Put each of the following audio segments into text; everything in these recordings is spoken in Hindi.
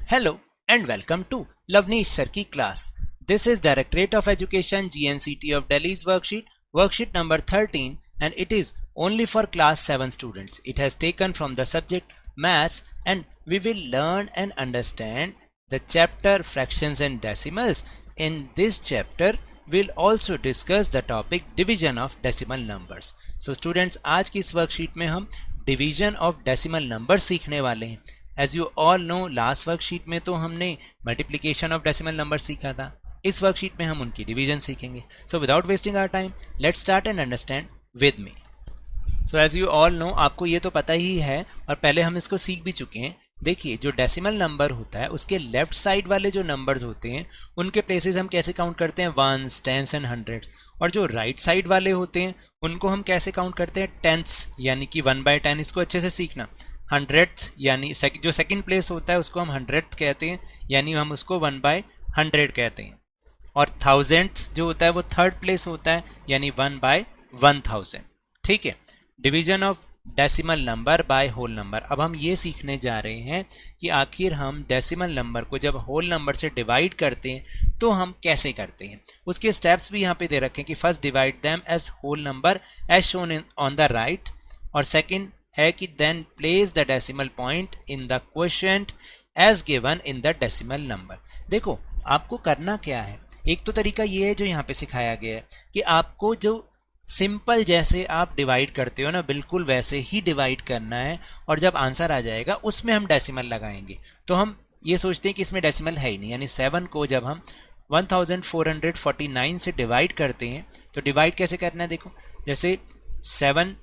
Hello and welcome to Lavneesh Sir की class. This is Directorate of Education GNCT of Delhi's worksheet number 13, and it is only for class 7 students. It has taken from the subject Maths, and we will learn and understand the chapter Fractions and Decimals. In this chapter we'll also discuss the topic Division of Decimal Numbers. So students, आज की इस वर्कशीट में हम Division of Decimal Numbers सीखने वाले हैं. As you all know, last worksheet में तो हमने मल्टीप्लिकेशन ऑफ डेसिमल नंबर सीखा था. इस वर्कशीट में हम उनकी डिवीजन सीखेंगे. So without wasting our time, let's start and understand with me. So as you all know, आपको ये तो पता ही है और पहले हम इसको सीख भी चुके हैं. देखिए, जो डेसिमल नंबर होता है उसके लेफ्ट साइड वाले जो नंबर्स होते हैं उनके प्लेसेस हम कैसे काउंट करते हैं, वंस, टेंस एंड हंड्रेड्स. और जो राइट साइड वाले होते हैं उनको हम कैसे काउंट करते हैं, टेंस, यानी कि 1/10. इसको अच्छे से सीखना. हंड्रेड्स यानी जो सेकंड प्लेस होता है उसको हम हंड्रेड्स कहते हैं, यानी हम उसको 1/100 कहते हैं. और थाउजेंड्स जो होता है वो थर्ड प्लेस होता है, यानी 1/1000. ठीक है. Division of decimal number by whole number. अब हम ये सीखने जा रहे हैं कि आखिर हम डेसिमल नंबर को जब होल नंबर से डिवाइड करते हैं तो हम कैसे करते हैं. उसके स्टेप्स भी यहाँ पे दे रखे हैं कि first divide them as whole number as shown on the right, और सेकेंड है कि then place the decimal point in the quotient as given in the decimal number. देखो, आपको करना क्या है. एक तो तरीका ये है जो यहाँ पे सिखाया गया है कि आपको जो सिंपल जैसे आप डिवाइड करते हो ना, बिल्कुल वैसे ही डिवाइड करना है, और जब आंसर आ जाएगा उसमें हम डेसिमल लगाएंगे. तो हम ये सोचते हैं कि इसमें डेसिमल है ही नहीं, यानी 7 को जब हम 1449 से डिवाइड करते हैं तो डिवाइड कैसे करना है. देखो, जैसे 7,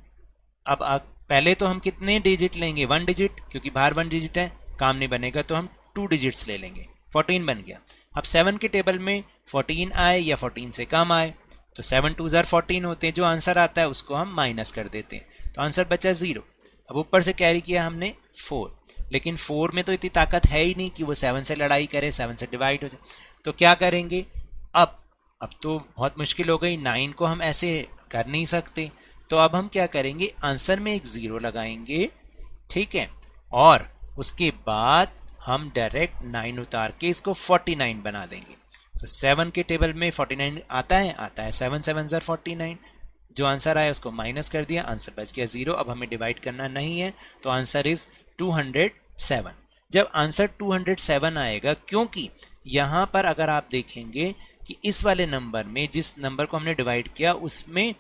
अब पहले तो हम कितने डिजिट लेंगे, 1 डिजिट, क्योंकि बाहर 1 डिजिट है, काम नहीं बनेगा तो हम 2 डिजिट्स ले लेंगे. 14 बन गया. अब 7 के टेबल में 14 आए या 14 से कम आए तो 7 2 ज़ार 14 होते हैं. जो आंसर आता है उसको हम माइनस कर देते हैं, तो आंसर बचा 0. अब ऊपर से कैरी किया हमने 4, लेकिन 4 में तो इतनी ताकत है ही नहीं कि वो 7 से लड़ाई करे, 7 से डिवाइड हो जाए. तो क्या करेंगे, अब तो बहुत मुश्किल हो गई. 9 को हम ऐसे कर नहीं सकते, तो अब हम क्या करेंगे, आंसर में एक 0 लगाएंगे. ठीक है. और उसके बाद हम डायरेक्ट 9 उतार के इसको 49 बना देंगे. तो 7 के टेबल में 49 आता है 7 7 ज़ार 49. जो आंसर आया उसको माइनस कर दिया, आंसर बच गया 0. अब हमें डिवाइड करना नहीं है, तो आंसर इज 207. जब आंसर 207 आएगा, क्योंकि यहाँ पर अगर आप देखेंगे कि इस वाले नंबर में, जिस नंबर को हमने डिवाइड किया, उसमें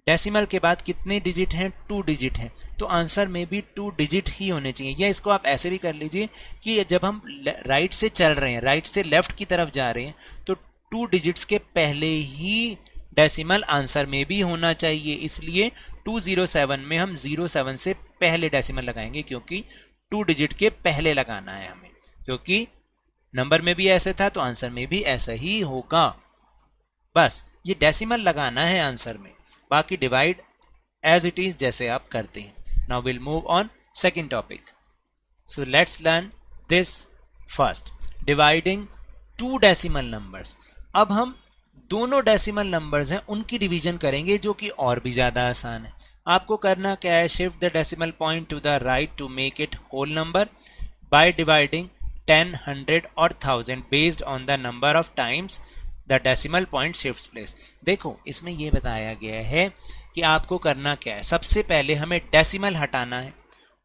डेसिमल के बाद कितने डिजिट हैं, 2 डिजिट हैं, तो आंसर में भी 2 डिजिट ही होने चाहिए. या इसको आप ऐसे भी कर लीजिए कि जब हम राइट से चल रहे हैं, राइट से लेफ्ट की तरफ जा रहे हैं, तो 2 डिजिट्स के पहले ही डेसिमल आंसर में भी होना चाहिए. इसलिए 207 में हम 07 से पहले डेसिमल लगाएंगे, क्योंकि 2 डिजिट के पहले लगाना है हमें, क्योंकि नंबर में भी ऐसे था तो आंसर में भी ऐसा ही होगा. बस ये डेसिमल लगाना है आंसर में, बाकी डिवाइड एज इट इज जैसे आप करते हैं. Now will move on second topic. So let's learn this first, dividing 2 decimal numbers. अब हम दोनों डेसिमल नंबर्स हैं उनकी डिवीजन करेंगे, जो कि और भी ज़्यादा आसान है. आपको करना क्या है, shift the decimal point to the right to make it whole number by dividing 10, 100 और 1000 based on the number of times the decimal point shifts place. देखो, इसमें यह बताया गया है कि आपको करना क्या है. सबसे पहले हमें डेसिमल हटाना है,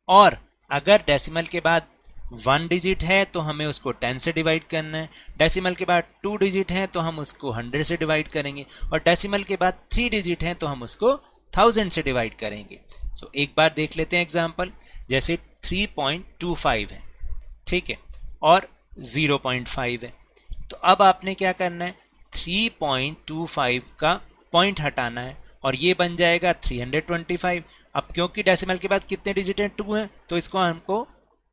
और अगर डेसिमल के बाद 1 डिजिट है तो हमें उसको 10 से डिवाइड करना है. डेसिमल के बाद 2 डिजिट है तो हम उसको 100 से डिवाइड करेंगे, और डेसिमल के बाद 3 डिजिट है तो हम उसको 1000 से डिवाइड करेंगे. सो एक बार देख लेते हैं एग्जाम्पल. जैसे 3.25 है, ठीक है, और 0.5 है. तो अब आपने क्या करना है, 3.25 का पॉइंट हटाना है, और ये बन जाएगा 325. अब क्योंकि डेसिमल के बाद कितने डिजिट हैं, 2 हैं, तो इसको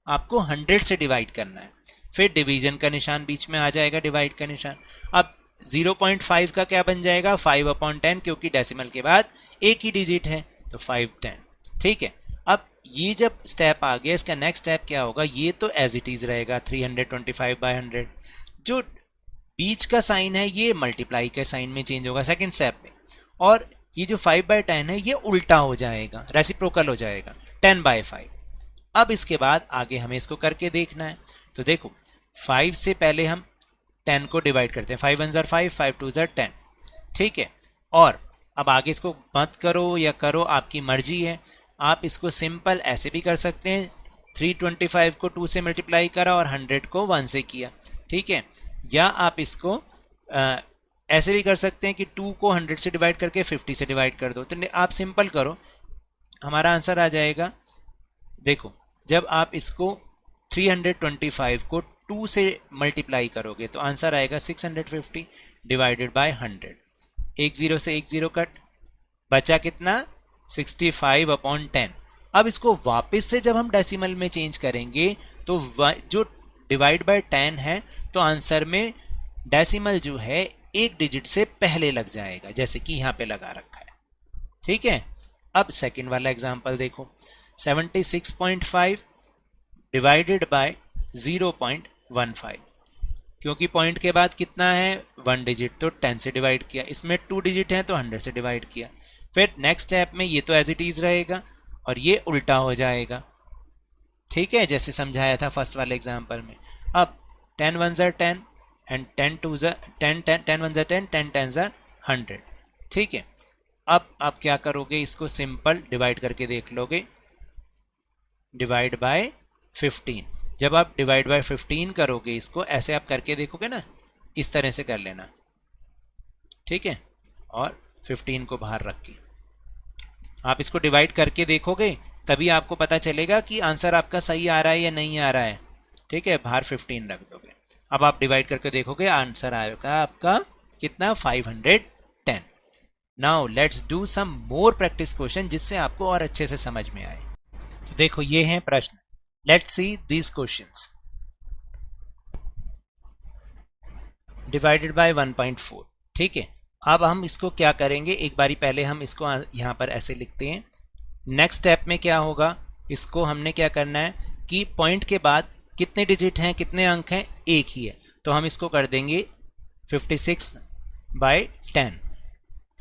आपको 100 से डिवाइड करना है. फिर डिवीजन का निशान बीच में आ जाएगा, डिवाइड का निशान. अब 0.5 का क्या बन जाएगा, 5/10, क्योंकि डेसिमल के बाद एक ही डिजिट है, तो 510. ठीक है. अब ये जब स्टेप आ गया, इसका नेक्स्ट स्टेप क्या होगा, ये तो एज इट इज रहेगा 325/100. जो बीच का साइन है ये मल्टीप्लाई के साइन में चेंज होगा सेकंड स्टेप में, और ये जो 5/10 है ये उल्टा हो जाएगा, रेसिप्रोकल हो जाएगा 10/5. अब इसके बाद आगे हमें इसको करके देखना है. तो देखो 5 से पहले हम 10 को डिवाइड करते हैं, 5 1 ज़र 5, 5 2 ज़र 10, ठीक है। और अब आगे इसको मत करो या करो, आपकी मर्जी है। आप इसको सिंपल ऐसे भी कर सकते हैं, 325 को 2 से मल्टीप्लाई करा और 100 को 1 से किया, ठीक है। या आप इसको ऐसे भी कर सकते हैं कि 2 को 100 से डिवाइड करके 50 से डिवाइड कर दो। तो आप सिंपल करो, हमारा आंसर आ जाएगा। देखो जब आप इसको 325 को 2 से मल्टीप्लाई करोगे तो आंसर आएगा 650 डिवाइडेड बाय 100। एक जीरो से एक जीरो कट, बचा कितना 65/10। अब इसको वापस से जब हम डेसिमल में चेंज करेंगे तो जो डिवाइड बाय 10 है तो आंसर में डेसिमल जो है एक डिजिट से पहले लग जाएगा, जैसे कि यहाँ पे लगा रखा है, ठीक है। अब सेकंड वाला एग्जांपल देखो, 76.5 डिवाइडेड बाय 0.15। क्योंकि पॉइंट के बाद कितना है 1 डिजिट, तो 10 से डिवाइड किया, इसमें 2 डिजिट है तो 100 से डिवाइड किया। फिर नेक्स्ट स्टेप में ये तो एज इट इज रहेगा और ये उल्टा हो जाएगा, ठीक है, जैसे समझाया था फर्स्ट वाले एग्जांपल में। अब 10 1 ज़र 10 एंड 10 2 ज़र 10 10 1 ज़र 10 10 10 ज़र 100, ठीक है। अब आप क्या करोगे, इसको सिंपल डिवाइड करके देख लोगे, डिवाइड बाय 15। जब आप डिवाइड बाय 15 करोगे, इसको ऐसे आप करके देखोगे ना, इस तरह से कर लेना, ठीक है। और 15 को बाहर रख के आप इसको डिवाइड करके देखोगे, तभी आपको पता चलेगा कि आंसर आपका सही आ रहा है या नहीं आ रहा है, ठीक है। बाहर 15 रख दोगे। अब आप डिवाइड करके देखोगे, आंसर आएगा आपका कितना 510। Now let's do some more practice question, जिससे आपको और अच्छे से समझ में आए। तो देखो ये हैं प्रश्न, let's see these questions. Divided by 1.4, ठीक है। अब हम इसको क्या करेंगे, एक बारी पहले हम इसको यहाँ पर ऐसे लिखते हैं। नेक्स्ट स्टेप में क्या होगा, इसको हमने क्या करना है कि पॉइंट के बाद कितने डिजिट हैं, कितने अंक हैं, एक ही है, तो हम इसको कर देंगे 56/10।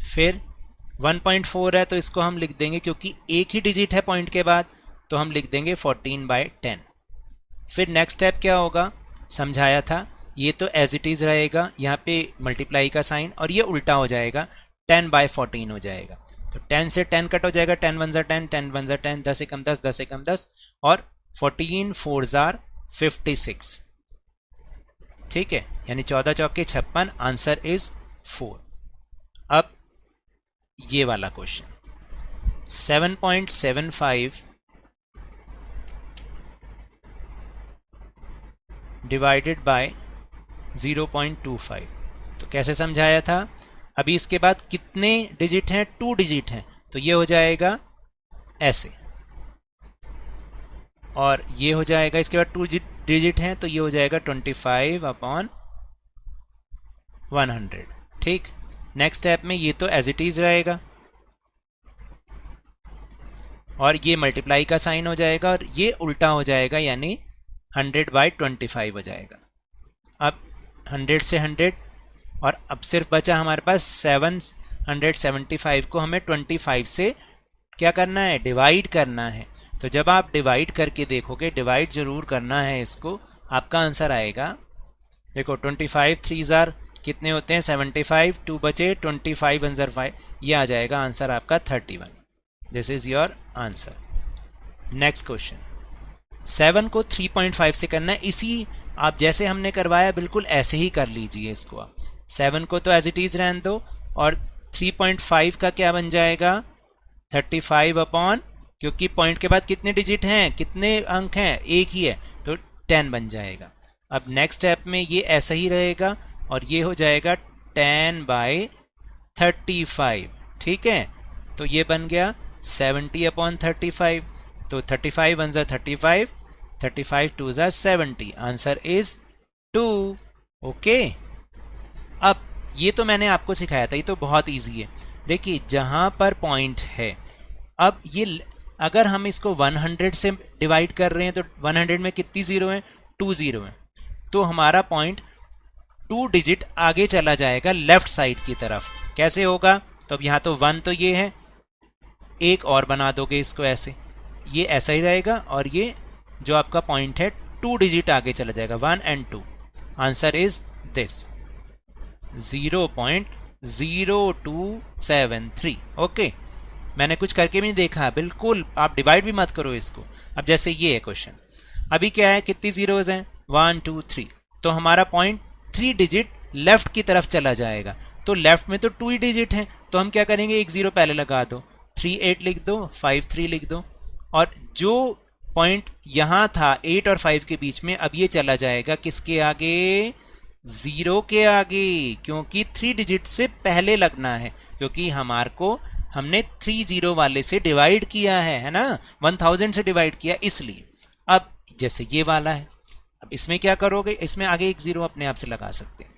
फिर 1.4 है तो इसको हम लिख देंगे, क्योंकि एक ही डिजिट है पॉइंट के बाद, तो हम लिख देंगे 14/10। फिर नेक्स्ट स्टेप क्या होगा, समझाया था, ये तो एज इट इज़ रहेगा, यहाँ पे मल्टीप्लाई का साइन, और ये उल्टा हो जाएगा 10/14 हो जाएगा। तो 10 से 10 कट हो जाएगा, 10 1 ज़र 10 10 1 ज़र 10, 10 एकम 10 10 एकम 10, और 14 4 ज़र 56, ठीक है, यानी 14 चौके 56, आंसर इज 4। अब ये वाला क्वेश्चन 7.75 डिवाइडेड बाय 0.25, तो कैसे समझाया था। अभी इसके बाद कितने डिजिट हैं, 2 डिजिट हैं, तो ये हो जाएगा ऐसे, और ये हो जाएगा, इसके बाद 2 डिजिट हैं तो ये हो जाएगा 25/100, ठीक। नेक्स्ट स्टेप में ये तो एज इट इज रहेगा, और ये मल्टीप्लाई का साइन हो जाएगा, और ये उल्टा हो जाएगा, यानी 100/25 हो जाएगा। अब 100 से 100, और अब सिर्फ बचा हमारे पास 775 को हमें 25 से क्या करना है, डिवाइड करना है। तो जब आप डिवाइड करके देखोगे, डिवाइड जरूर करना है इसको, आपका आंसर आएगा, देखो 25 3 ज़र कितने होते हैं 75, 2 बचे, 25 1 ज़र 5, ये आ जाएगा आंसर आपका 31। This is your answer. Next question, 7 को 3.5 से करना है, इसी आप जैसे हमने करवाया बिल्कुल ऐसे ही कर लीजिए इसको। आप 7 को तो एज इट इज रहने दो, और 3.5 का क्या बन जाएगा 35 क्योंकि पॉइंट के बाद कितने डिजिट हैं, कितने अंक हैं, एक ही है, तो 10 बन जाएगा। अब नेक्स्ट स्टेप में ये ऐसा ही रहेगा, और ये हो जाएगा 10/35, ठीक है। तो ये बन गया 70/35, तो 35 1 ज़र 35, 35 2 ज़र 70, आंसर इज 2, ओके। अब ये तो मैंने आपको सिखाया था, ये तो बहुत इजी है। देखिए जहाँ पर पॉइंट है, अब ये अगर हम इसको 100 से डिवाइड कर रहे हैं तो 100 में कितनी ज़ीरो हैं, 2 ज़ीरो हैं, तो हमारा पॉइंट 2 डिजिट आगे चला जाएगा लेफ्ट साइड की तरफ। कैसे होगा, तो अब यहाँ तो 1 तो ये है, एक और बना दोगे इसको ऐसे, ये ऐसा ही रहेगा, और ये जो आपका पॉइंट है 2 डिजिट आगे चला जाएगा, 1 and 2। Answer is this 0.0273। Okay, मैंने कुछ करके भी नहीं देखा, बिल्कुल आप डिवाइड भी मत करो इसको। अब जैसे ये है क्वेश्चन, अभी क्या है, कितनी जीरोज हैं, 1 2 3, तो हमारा पॉइंट 3 डिजिट लेफ्ट की तरफ चला जाएगा। तो लेफ्ट में तो 2 ही डिजिट हैं, तो हम क्या करेंगे, एक जीरो पहले लगा दो, 3 8 लिख दो, 5 3 लिख दो, और जो पॉइंट यहाँ था 8 और 5 के बीच में, अब ये चला जाएगा किसके आगे, 0 के आगे, क्योंकि 3 डिजिट से पहले लगना है, क्योंकि हमारे को हमने 3 0 वाले से डिवाइड किया है ना, 1000 से डिवाइड किया इसलिए। अब जैसे ये वाला है, अब इसमें क्या करोगे, इसमें आगे एक जीरो अपने आप से लगा सकते हैं।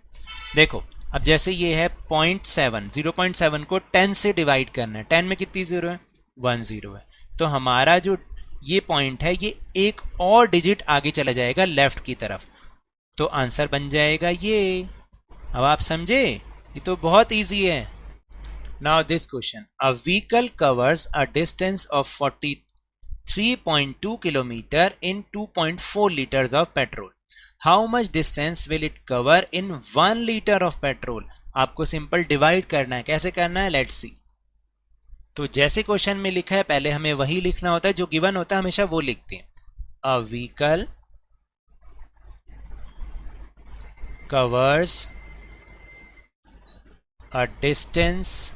देखो अब जैसे ये है 0.7, 0.7 को 10 से डिवाइड करना है, 10 में कितनी जीरो है, 1 0 है, तो हमारा जो ये पॉइंट है ये एक और डिजिट आगे चला जाएगा लेफ्ट की तरफ, तो आंसर बन जाएगा ये। अब आप समझे, ये तो बहुत इजी है। Now this question, a vehicle covers a distance of 43.2 kilometre in 2.4 liters of petrol. How much distance will it cover in 1 liter of petrol? आपको सिंपल डिवाइड करना है, कैसे करना है, लेट्स सी। तो जैसे क्वेश्चन में लिखा है पहले हमें वही लिखना होता है, जो गिवन होता है हमेशा वो लिखते हैं। A vehicle covers a distance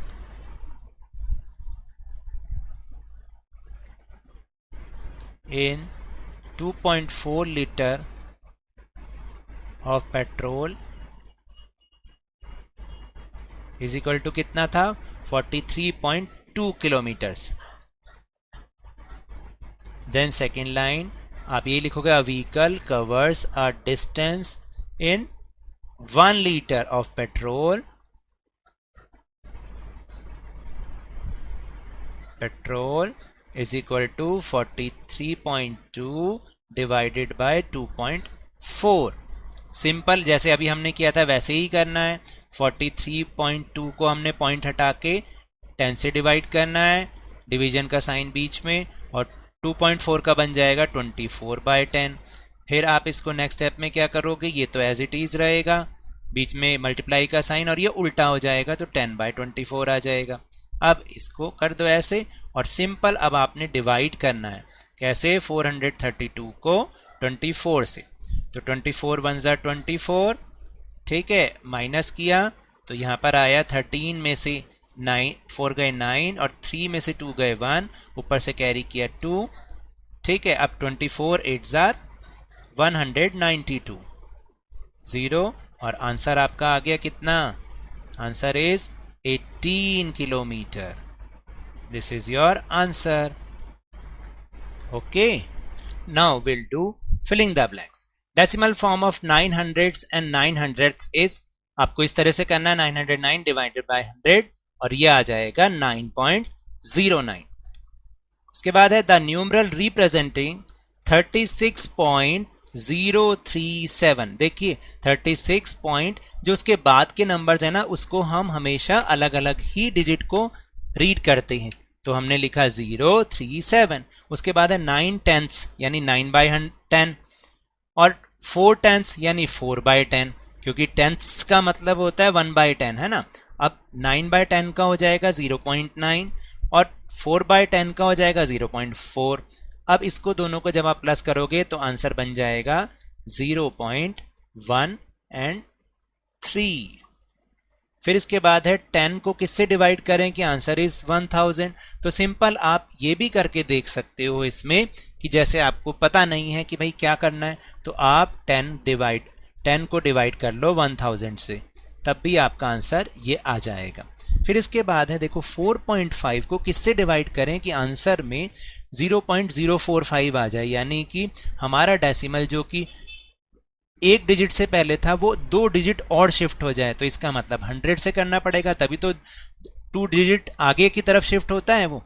in 2.4 liter of petrol is equal to कितना था, 43.2 किलोमीटर्स। देन सेकेंड लाइन आप ये लिखोगे, a vehicle covers a distance in 1 litre of petrol is equal to 43.2 divided by 2.4। Simple, जैसे अभी हमने किया था वैसे ही करना है। 43.2 को हमने पॉइंट हटा के 10 से डिवाइड करना है, डिवीजन का साइन बीच में, और 2.4 का बन जाएगा 24/10। फिर आप इसको नेक्स्ट स्टेप में क्या करोगे, ये तो एज इट इज रहेगा, बीच में मल्टीप्लाई का साइन और ये उल्टा हो जाएगा, तो 10/24 आ जाएगा। अब इसको कर दो ऐसे, और सिंपल अब आपने डिवाइड करना है, कैसे, 432 को 24 से, तो 24 1 ज़ा 24, ठीक है, माइनस किया तो यहाँ पर आया 13 में से 9 4 गए 9 और 3 में से 2 गए 1, ऊपर से कैरी किया 2, ठीक है। अब 24 8 ज़ा 192 0, और आंसर आपका आ गया कितना, answer is 18 kilometre. This is your answer. Okay. Now we'll do filling the blanks. Decimal form of 900s and 900ths is, आपको इस तरह से करना है, 909 divided by 100, और ये आ जाएगा 9.09। इसके बाद है the numeral representing 36.037। देखिए 36 पॉइंट, जो उसके बाद के नंबर्स है ना, उसको हम हमेशा अलग अलग ही डिजिट को रीड करते हैं, तो हमने लिखा 037। उसके बाद है 9/10 यानी 9/10, और 4/10 यानी 4/10, क्योंकि टेंथ्स का मतलब होता है 1/10, है ना। अब 9/10 का हो जाएगा 0.9 और 4/10 का हो जाएगा 0.4। अब इसको दोनों को जब आप प्लस करोगे तो आंसर बन जाएगा 0.1 and 3। फिर इसके बाद है 10 को किससे डिवाइड करें कि आंसर इज 1000। तो सिंपल आप ये भी करके देख सकते हो इसमें कि जैसे आपको पता नहीं है कि भाई क्या करना है, तो आप 10 को डिवाइड कर लो 1000 से, तब भी आपका आंसर ये आ जाएगा। फिर इसके बाद है देखो 4.5 को किससे डिवाइड करें कि आंसर में 0.045 आ जाए, यानी कि हमारा डेसिमल जो कि एक डिजिट से पहले था वो 2 डिजिट और शिफ्ट हो जाए, तो इसका मतलब 100 से करना पड़ेगा, तभी तो 2 डिजिट आगे की तरफ शिफ्ट होता है वो।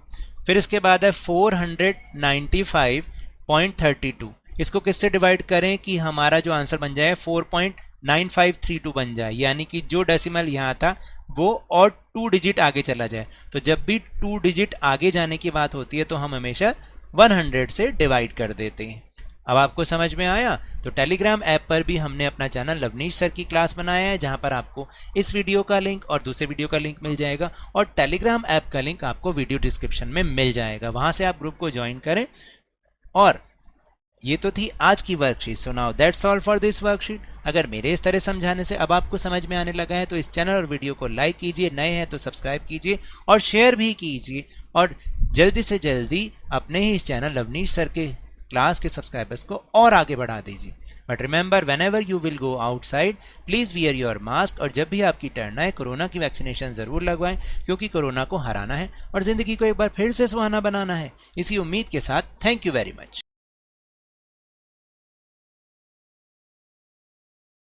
फिर इसके बाद है 495.32, इसको किससे डिवाइड करें कि हमारा जो आंसर बन जाए 4.9532 बन जाए, यानी कि जो डेसिमल यहाँ था वो और 2 डिजिट आगे चला जाए। तो जब भी 2 डिजिट आगे जाने की बात होती है तो हम हमेशा 100 से डिवाइड कर देते हैं। अब आपको समझ में आया? तो टेलीग्राम ऐप पर भी हमने अपना चैनल लवनीश सर की क्लास बनाया है, जहां पर आपको इस वीडियो का लिंक और दूसरे वीडियो का लिंक मिल जाएगा, और टेलीग्राम ऐप का लिंक आपको वीडियो डिस्क्रिप्शन में मिल जाएगा। वहां से आप ग्रुप को ज्वाइन करें। और ये तो थी आज की worksheet. So now that's all for this worksheet. अगर मेरे इस तरह समझाने से अब आपको समझ में आने लगा है तो इस चैनल और वीडियो को लाइक कीजिए, नए हैं तो सब्सक्राइब कीजिए और शेयर भी कीजिए, और जल्दी से जल्दी अपने ही इस चैनल लवनीश सर के क्लास के सब्सक्राइबर्स को और आगे बढ़ा दीजिए। But remember, when ever you will go outside please wear your mask, और जब भी आपकी टर्न आए कोरोना की वैक्सीनेशन जरूर लगवाएं, क्योंकि कोरोना को हराना है और जिंदगी को एक बार फिर से सुहाना बनाना है। इसी उम्मीद के साथ थैंक यू वेरी मच।